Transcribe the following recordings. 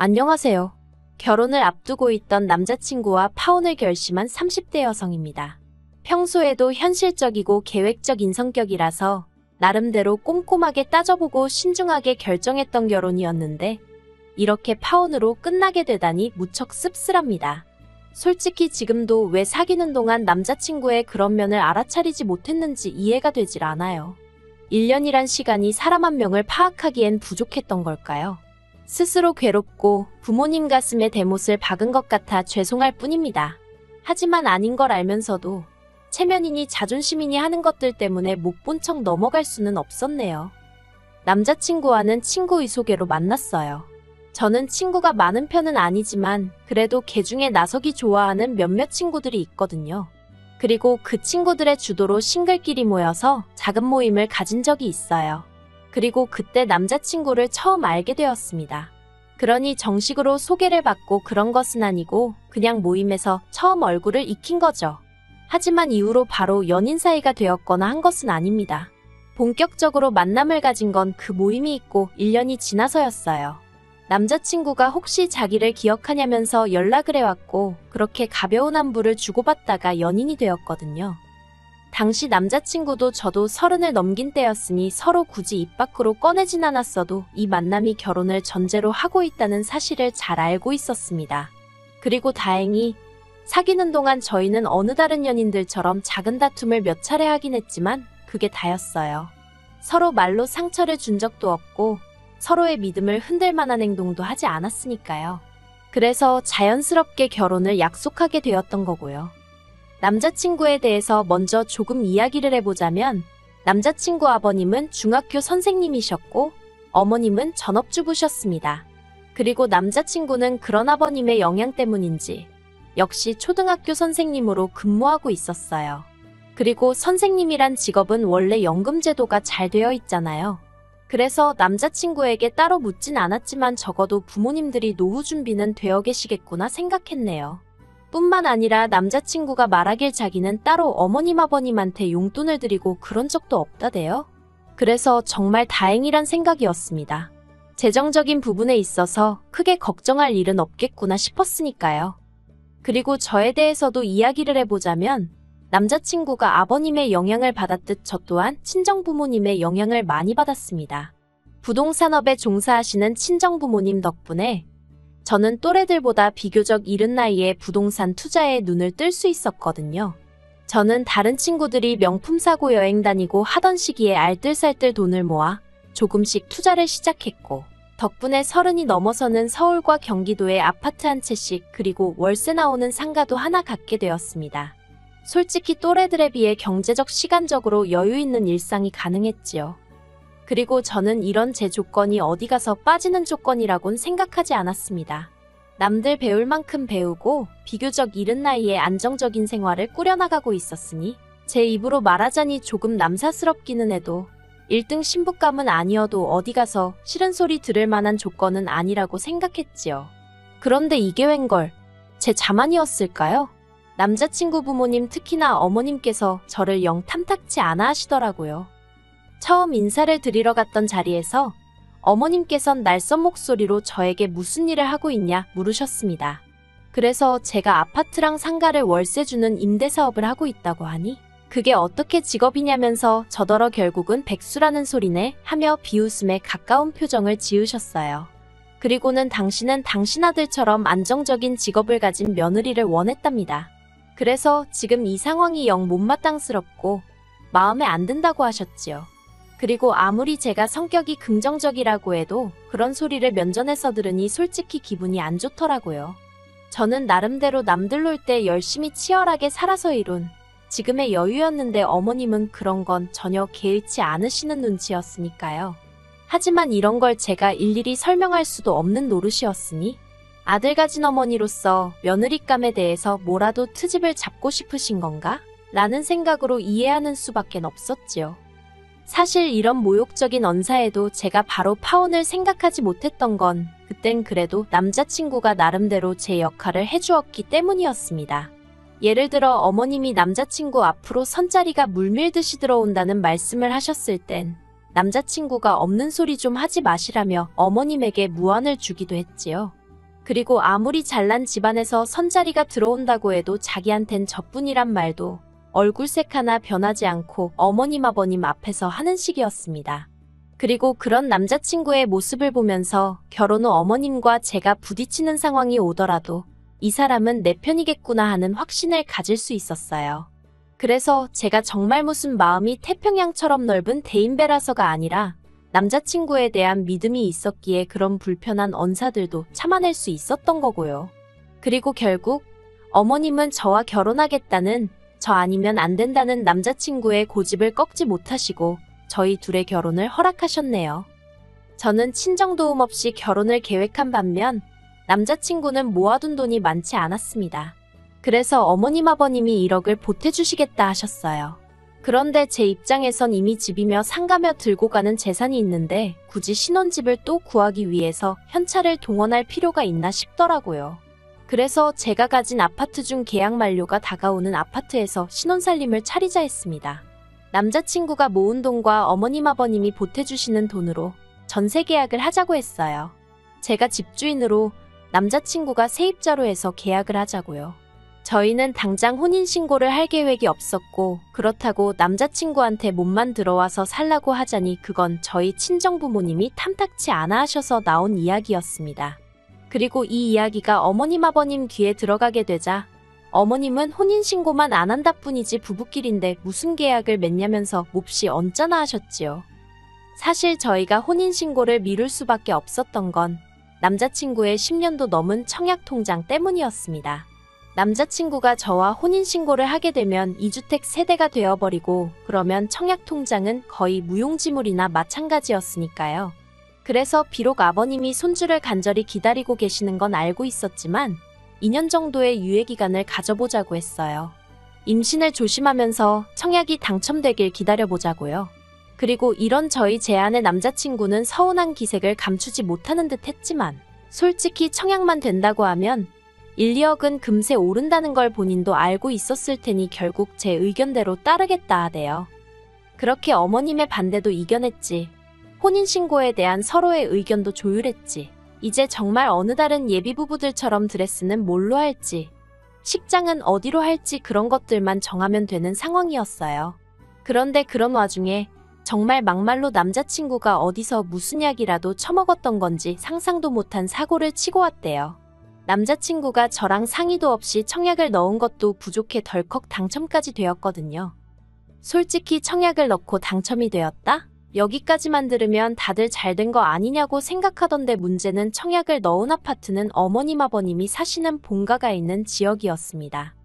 안녕하세요. 결혼을 앞두고 있던 남자친구와 파혼을 결심한 30대 여성입니다. 평소에도 현실적이고 계획적인 성격이라서 나름대로 꼼꼼하게 따져보고 신중하게 결정했던 결혼이었는데 이렇게 파혼으로 끝나게 되다니 무척 씁쓸합니다. 솔직히 지금도 왜 사귀는 동안 남자친구의 그런 면을 알아차리지 못했는지 이해가 되질 않아요. 1년이란 시간이 사람 한 명을 파악하기엔 부족했던 걸까요? 스스로 괴롭고 부모님 가슴에 대못을 박은 것 같아 죄송할 뿐입니다. 하지만 아닌 걸 알면서도 체면이니 자존심이니 하는 것들 때문에 못 본 척 넘어갈 수는 없었네요. 남자친구와는 친구의 소개로 만났어요. 저는 친구가 많은 편은 아니지만 그래도 개중에 나서기 좋아하는 몇몇 친구들이 있거든요. 그리고 그 친구들의 주도로 싱글끼리 모여서 작은 모임을 가진 적이 있어요. 그리고 그때 남자친구를 처음 알게 되었습니다. 그러니 정식으로 소개를 받고 그런 것은 아니고 그냥 모임에서 처음 얼굴을 익힌 거죠. 하지만 이후로 바로 연인 사이가 되었거나 한 것은 아닙니다. 본격적으로 만남을 가진 건 그 모임이 있고 1년이 지나서였어요. 남자친구가 혹시 자기를 기억하냐면서 연락을 해왔고 그렇게 가벼운 안부를 주고받다가 연인이 되었거든요. 당시 남자친구도 저도 30을 넘긴 때였으니 서로 굳이 입 밖으로 꺼내진 않았어도 이 만남이 결혼을 전제로 하고 있다는 사실을 잘 알고 있었습니다. 그리고 다행히 사귀는 동안 저희는 어느 다른 연인들처럼 작은 다툼을 몇 차례 하긴 했지만 그게 다였어요. 서로 말로 상처를 준 적도 없고 서로의 믿음을 흔들 만한 행동도 하지 않았으니까요. 그래서 자연스럽게 결혼을 약속하게 되었던 거고요. 남자친구에 대해서 먼저 조금 이야기를 해보자면 남자친구 아버님은 중학교 선생님이셨고 어머님은 전업주부셨습니다. 그리고 남자친구는 그런 아버님의 영향 때문인지 역시 초등학교 선생님으로 근무하고 있었어요. 그리고 선생님이란 직업은 원래 연금 제도가 잘 되어 있잖아요. 그래서 남자친구에게 따로 묻진 않았지만 적어도 부모님들이 노후 준비는 되어 계시겠구나 생각했네요. 뿐만 아니라 남자친구가 말하길 자기는 따로 어머님 아버님한테 용돈을 드리고 그런 적도 없다대요. 그래서 정말 다행이란 생각이었습니다. 재정적인 부분에 있어서 크게 걱정할 일은 없겠구나 싶었으니까요. 그리고 저에 대해서도 이야기를 해보자면 남자친구가 아버님의 영향을 받았듯 저 또한 친정부모님의 영향을 많이 받았습니다. 부동산업에 종사하시는 친정부모님 덕분에 저는 또래들보다 비교적 이른 나이에 부동산 투자에 눈을 뜰 수 있었거든요. 저는 다른 친구들이 명품 사고 여행 다니고 하던 시기에 알뜰살뜰 돈을 모아 조금씩 투자를 시작했고 덕분에 30이 넘어서는 서울과 경기도에 아파트 한 채씩 그리고 월세 나오는 상가도 하나 갖게 되었습니다. 솔직히 또래들에 비해 경제적 시간적으로 여유 있는 일상이 가능했지요. 그리고 저는 이런 제 조건이 어디 가서 빠지는 조건이라곤 생각하지 않았습니다. 남들 배울 만큼 배우고 비교적 이른 나이에 안정적인 생활을 꾸려나가고 있었으니 제 입으로 말하자니 조금 남사스럽기는 해도 1등 신부감은 아니어도 어디 가서 싫은 소리 들을 만한 조건은 아니라고 생각했지요. 그런데 이게 웬걸 제 자만이었을까요? 남자친구 부모님 특히나 어머님께서 저를 영 탐탁치 않아 하시더라고요. 처음 인사를 드리러 갔던 자리에서 어머님께선 낯선 목소리로 저에게 무슨 일을 하고 있냐 물으셨습니다. 그래서 제가 아파트랑 상가를 월세 주는 임대사업을 하고 있다고 하니 그게 어떻게 직업이냐면서 저더러 결국은 백수라는 소리네 하며 비웃음에 가까운 표정을 지으셨어요. 그리고는 당신은 당신 아들처럼 안정적인 직업을 가진 며느리를 원했답니다. 그래서 지금 이 상황이 영 못마땅스럽고 마음에 안 든다고 하셨지요. 그리고 아무리 제가 성격이 긍정적이라고 해도 그런 소리를 면전에서 들으니 솔직히 기분이 안 좋더라고요. 저는 나름대로 남들 놀 때 열심히 치열하게 살아서 이룬 지금의 여유였는데 어머님은 그런 건 전혀 개의치 않으시는 눈치였으니까요. 하지만 이런 걸 제가 일일이 설명할 수도 없는 노릇이었으니 아들 가진 어머니로서 며느리감에 대해서 뭐라도 트집을 잡고 싶으신 건가? 라는 생각으로 이해하는 수밖엔 없었지요. 사실 이런 모욕적인 언사에도 제가 바로 파혼을 생각하지 못했던 건 그땐 그래도 남자친구가 나름대로 제 역할을 해주었기 때문이었습니다. 예를 들어 어머님이 남자친구 앞으로 선자리가 물밀듯이 들어온다는 말씀을 하셨을 땐 남자친구가 없는 소리 좀 하지 마시라며 어머님에게 무안을 주기도 했지요. 그리고 아무리 잘난 집안에서 선자리가 들어온다고 해도 자기한텐 저뿐이란 말도 얼굴색 하나 변하지 않고 어머님 아버님 앞에서 하는 식이었습니다. 그리고 그런 남자친구의 모습을 보면서 결혼 후 어머님과 제가 부딪히는 상황이 오더라도 이 사람은 내 편이겠구나 하는 확신을 가질 수 있었어요. 그래서 제가 정말 무슨 마음이 태평양처럼 넓은 대인배라서가 아니라 남자친구에 대한 믿음이 있었기에 그런 불편한 언사들도 참아낼 수 있었던 거고요. 그리고 결국 어머님은 저와 결혼하겠다는, 저 아니면 안 된다는 남자친구의 고집을 꺾지 못하시고 저희 둘의 결혼을 허락하셨네요. 저는 친정도움 없이 결혼을 계획한 반면 남자친구는 모아둔 돈이 많지 않았습니다. 그래서 어머님 아버님이 1억을 보태주시겠다 하셨어요. 그런데 제 입장에선 이미 집이며 상가며 들고 가는 재산이 있는데 굳이 신혼집을 또 구하기 위해서 현찰을 동원할 필요가 있나 싶더라고요. 그래서 제가 가진 아파트 중 계약 만료가 다가오는 아파트에서 신혼살림을 차리자 했습니다. 남자친구가 모은 돈과 어머님 아버님이 보태주시는 돈으로 전세 계약을 하자고 했어요. 제가 집주인으로 남자친구가 세입자로 해서 계약을 하자고요. 저희는 당장 혼인신고를 할 계획이 없었고 그렇다고 남자친구한테 몸만 들어와서 살라고 하자니 그건 저희 친정부모님이 탐탁치 않아 하셔서 나온 이야기였습니다. 그리고 이 이야기가 어머님 아버님 귀에 들어가게 되자 어머님은 혼인신고만 안 한다 뿐이지 부부끼리인데 무슨 계약을 맺냐면서 몹시 언짢아 하셨지요. 사실 저희가 혼인신고를 미룰 수밖에 없었던 건 남자친구의 10년도 넘은 청약통장 때문이었습니다. 남자친구가 저와 혼인신고를 하게 되면 2주택 세대가 되어버리고 그러면 청약통장은 거의 무용지물이나 마찬가지였으니까요. 그래서 비록 아버님이 손주를 간절히 기다리고 계시는 건 알고 있었지만 2년 정도의 유예기간을 가져보자고 했어요. 임신을 조심하면서 청약이 당첨되길 기다려보자고요. 그리고 이런 저희 제안에 남자친구는 서운한 기색을 감추지 못하는 듯 했지만 솔직히 청약만 된다고 하면 1, 2억은 금세 오른다는 걸 본인도 알고 있었을 테니 결국 제 의견대로 따르겠다 하대요. 그렇게 어머님의 반대도 이겨냈지. 혼인신고에 대한 서로의 의견도 조율했지. 이제 정말 어느 다른 예비부부들처럼 드레스는 뭘로 할지, 식장은 어디로 할지 그런 것들만 정하면 되는 상황이었어요. 그런데 그런 와중에 정말 막말로 남자친구가 어디서 무슨 약이라도 처먹었던 건지 상상도 못한 사고를 치고 왔대요. 남자친구가 저랑 상의도 없이 청약을 넣은 것도 부족해 덜컥 당첨까지 되었거든요. 솔직히 청약을 넣고 당첨이 되었다? 여기까지만 들으면 다들 잘된 거 아니냐고 생각하던데 문제는 청약을 넣은 아파트는 어머님 아버님이 사시는 본가가 있는 지역이었습니다.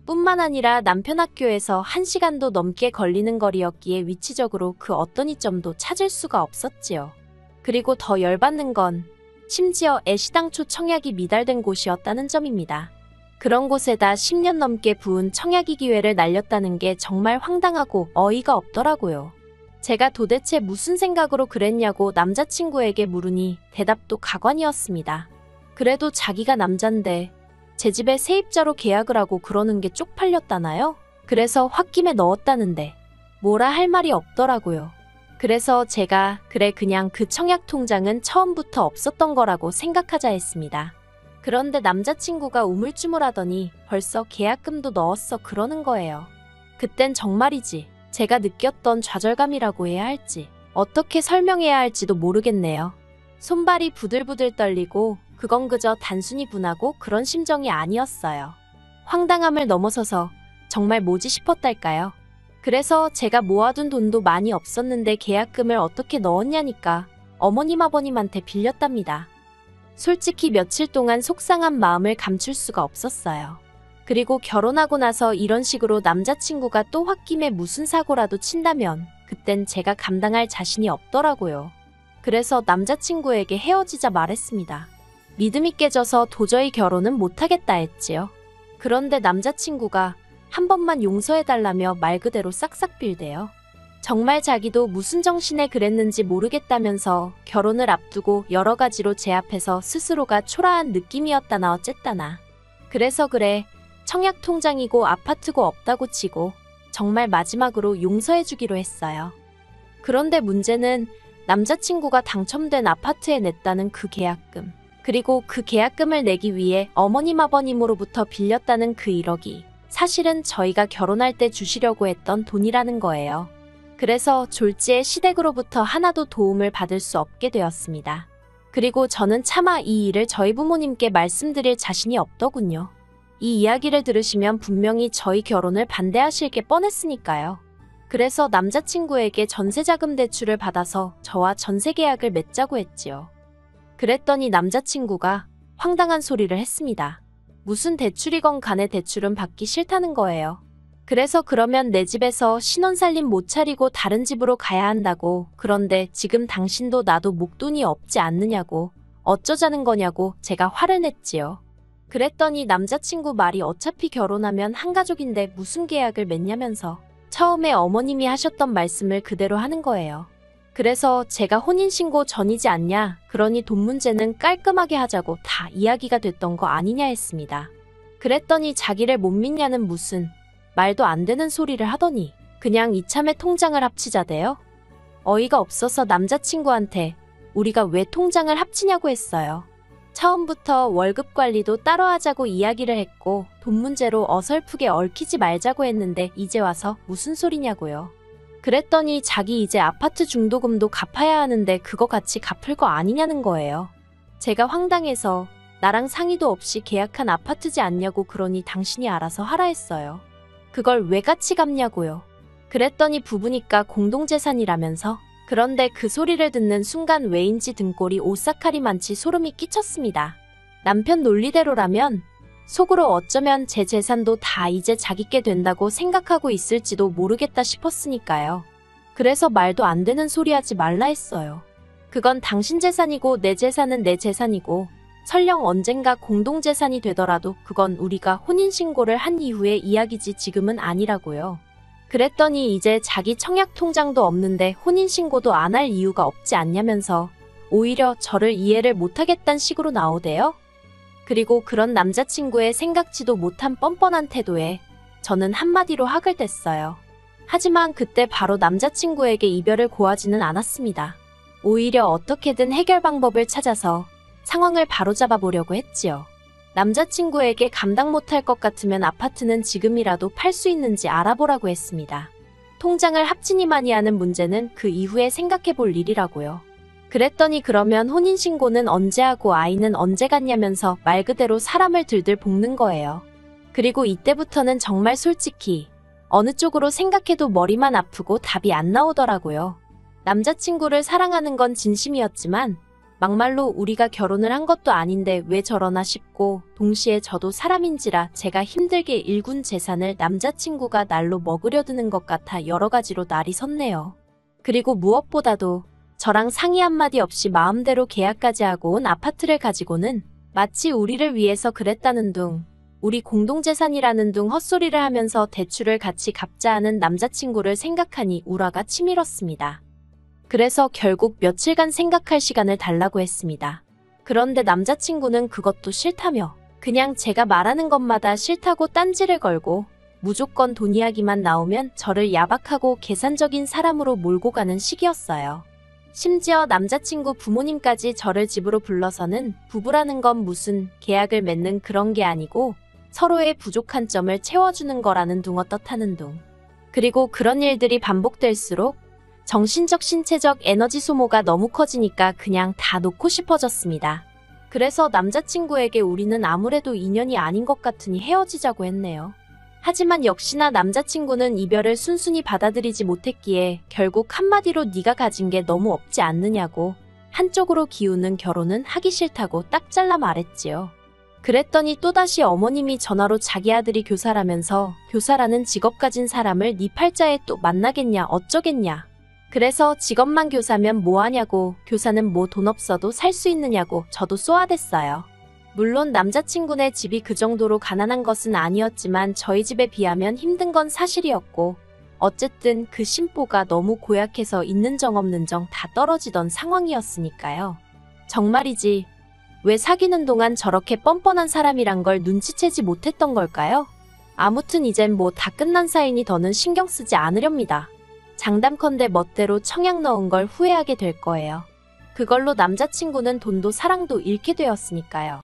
뿐만 아니라 남편 학교에서 1시간도 넘게 걸리는 거리였기에 위치적으로 그 어떤 이점도 찾을 수가 없었지요. 그리고 더 열받는 건 심지어 애시당초 청약이 미달된 곳이었다는 점입니다. 그런 곳에다 10년 넘게 부은 청약이 기회를 날렸다는 게 정말 황당하고 어이가 없더라고요. 제가 도대체 무슨 생각으로 그랬냐고 남자친구에게 물으니 대답도 가관이었습니다. 그래도 자기가 남잔데 제 집에 세입자로 계약을 하고 그러는 게 쪽팔렸다나요? 그래서 홧김에 넣었다는데 뭐라 할 말이 없더라고요. 그래서 제가 그냥 그 청약 통장은 처음부터 없었던 거라고 생각하자 했습니다. 그런데 남자친구가 우물쭈물하더니 벌써 계약금도 넣었어 그러는 거예요. 그땐 정말이지 제가 느꼈던 좌절감이라고 해야 할지 어떻게 설명해야 할지도 모르겠네요. 손발이 부들부들 떨리고 그건 그저 단순히 분하고 그런 심정이 아니었어요. 황당함을 넘어서서 정말 뭐지 싶었달까요? 그래서 제가 모아둔 돈도 많이 없었는데 계약금을 어떻게 넣었냐니까 어머님 아버님한테 빌렸답니다. 솔직히 며칠 동안 속상한 마음을 감출 수가 없었어요. 그리고 결혼하고 나서 이런 식으로 남자친구가 또 홧김에 무슨 사고라도 친다면 그땐 제가 감당할 자신이 없더라고요. 그래서 남자친구에게 헤어지자 말했습니다. 믿음이 깨져서 도저히 결혼은 못하겠다 했지요. 그런데 남자친구가 한 번만 용서해달라며 말 그대로 싹싹 빌대요. 정말 자기도 무슨 정신에 그랬는지 모르겠다면서 결혼을 앞두고 여러 가지로 제 앞에서 스스로가 초라한 느낌이었다나 어쨌다나. 그래서 그래 청약 통장이고 아파트고 없다고 치고 정말 마지막으로 용서해주기로 했어요. 그런데 문제는 남자친구가 당첨된 아파트에 냈다는 그 계약금. 그리고 그 계약금을 내기 위해 어머님 아버님으로부터 빌렸다는 그 1억이 사실은 저희가 결혼할 때 주시려고 했던 돈이라는 거예요. 그래서 졸지에 시댁으로부터 하나도 도움을 받을 수 없게 되었습니다. 그리고 저는 차마 이 일을 저희 부모님께 말씀드릴 자신이 없더군요. 이 이야기를 들으시면 분명히 저희 결혼을 반대하실 게 뻔했으니까요. 그래서 남자친구에게 전세자금 대출을 받아서 저와 전세 계약을 맺자고 했지요. 그랬더니 남자친구가 황당한 소리를 했습니다. 무슨 대출이건 간에 대출은 받기 싫다는 거예요. 그래서 그러면 내 집에서 신혼살림 못 차리고 다른 집으로 가야 한다고. 그런데 지금 당신도 나도 목돈이 없지 않느냐고. 어쩌자는 거냐고 제가 화를 냈지요. 그랬더니 남자친구 말이 어차피 결혼하면 한 가족인데 무슨 계약을 맺냐면서 처음에 어머님이 하셨던 말씀을 그대로 하는 거예요. 그래서 제가 혼인신고 전이지 않냐, 그러니 돈 문제는 깔끔하게 하자고 다 이야기가 됐던 거 아니냐 했습니다. 그랬더니 자기를 못 믿냐는 무슨 말도 안 되는 소리를 하더니 그냥 이참에 통장을 합치자대요. 어이가 없어서 남자친구한테 우리가 왜 통장을 합치냐고 했어요. 처음부터 월급 관리도 따로 하자고 이야기를 했고 돈 문제로 어설프게 얽히지 말자고 했는데 이제 와서 무슨 소리냐고요. 그랬더니 자기 이제 아파트 중도금도 갚아야 하는데 그거 같이 갚을 거 아니냐는 거예요. 제가 황당해서 나랑 상의도 없이 계약한 아파트지 않냐고 그러니 당신이 알아서 하라 했어요. 그걸 왜 같이 갚냐고요. 그랬더니 부부니까 공동재산이라면서. 그런데 그 소리를 듣는 순간 왜인지 등골이 오싹하리만치 소름이 끼쳤습니다. 남편 논리대로라면 속으로 어쩌면 제 재산도 다 이제 자기께 된다고 생각하고 있을지도 모르겠다 싶었으니까요. 그래서 말도 안 되는 소리 하지 말라 했어요. 그건 당신 재산이고 내 재산은 내 재산이고 설령 언젠가 공동재산이 되더라도 그건 우리가 혼인신고를 한 이후의 이야기지 지금은 아니라고요. 그랬더니 이제 자기 청약통장도 없는데 혼인신고도 안 할 이유가 없지 않냐면서 오히려 저를 이해를 못하겠다는 식으로 나오대요. 그리고 그런 남자친구의 생각지도 못한 뻔뻔한 태도에 저는 한마디로 학을 댔어요. 하지만 그때 바로 남자친구에게 이별을 고하지는 않았습니다. 오히려 어떻게든 해결 방법을 찾아서 상황을 바로잡아 보려고 했지요. 남자친구에게 감당 못할 것 같으면 아파트는 지금이라도 팔 수 있는지 알아보라고 했습니다. 통장을 합치니마니 하는 문제는 그 이후에 생각해 볼 일이라고요. 그랬더니 그러면 혼인신고는 언제 하고 아이는 언제 갖냐면서 말 그대로 사람을 들들 볶는 거예요. 그리고 이때부터는 정말 솔직히 어느 쪽으로 생각해도 머리만 아프고 답이 안 나오더라고요. 남자친구를 사랑하는 건 진심이었지만 막말로 우리가 결혼을 한 것도 아닌데 왜 저러나 싶고 동시에 저도 사람인지라 제가 힘들게 일군 재산을 남자친구가 날로 먹으려 드는 것 같아 여러 가지로 날이 섰네요. 그리고 무엇보다도 저랑 상의 한마디 없이 마음대로 계약까지 하고 온 아파트를 가지고는 마치 우리를 위해서 그랬다는 둥, 우리 공동재산이라는 둥 헛소리를 하면서 대출을 같이 갚자 하는 남자친구를 생각하니 우라가 치밀었습니다. 그래서 결국 며칠간 생각할 시간을 달라고 했습니다. 그런데 남자친구는 그것도 싫다며 그냥 제가 말하는 것마다 싫다고 딴지를 걸고 무조건 돈 이야기만 나오면 저를 야박하고 계산적인 사람으로 몰고 가는 식이었어요. 심지어 남자친구 부모님까지 저를 집으로 불러서는 부부라는 건 무슨 계약을 맺는 그런 게 아니고 서로의 부족한 점을 채워주는 거라는 둥 어떻다는 둥. 그리고 그런 일들이 반복될수록 정신적 신체적 에너지 소모가 너무 커지니까 그냥 다 놓고 싶어졌습니다. 그래서 남자친구에게 우리는 아무래도 인연이 아닌 것 같으니 헤어지자고 했네요. 하지만 역시나 남자친구는 이별을 순순히 받아들이지 못했기에 결국 한마디로 네가 가진 게 너무 없지 않느냐고 한쪽으로 기우는 결혼은 하기 싫다고 딱 잘라 말했지요. 그랬더니 또다시 어머님이 전화로 자기 아들이 교사라면서 교사라는 직업 가진 사람을 네 팔자에 또 만나겠냐 어쩌겠냐. 그래서 직업만 교사면 뭐하냐고 교사는 뭐 돈 없어도 살 수 있느냐고 저도 쏘아댔어요. 물론 남자친구네 집이 그 정도로 가난한 것은 아니었지만 저희 집에 비하면 힘든 건 사실이었고 어쨌든 그 심보가 너무 고약해서 있는 정 없는 정 다 떨어지던 상황이었으니까요. 정말이지 왜 사귀는 동안 저렇게 뻔뻔한 사람이란 걸 눈치채지 못했던 걸까요? 아무튼 이젠 뭐 다 끝난 사이니 더는 신경 쓰지 않으렵니다. 장담컨대 멋대로 청약 넣은 걸 후회하게 될 거예요. 그걸로 남자친구는 돈도 사랑도 잃게 되었으니까요.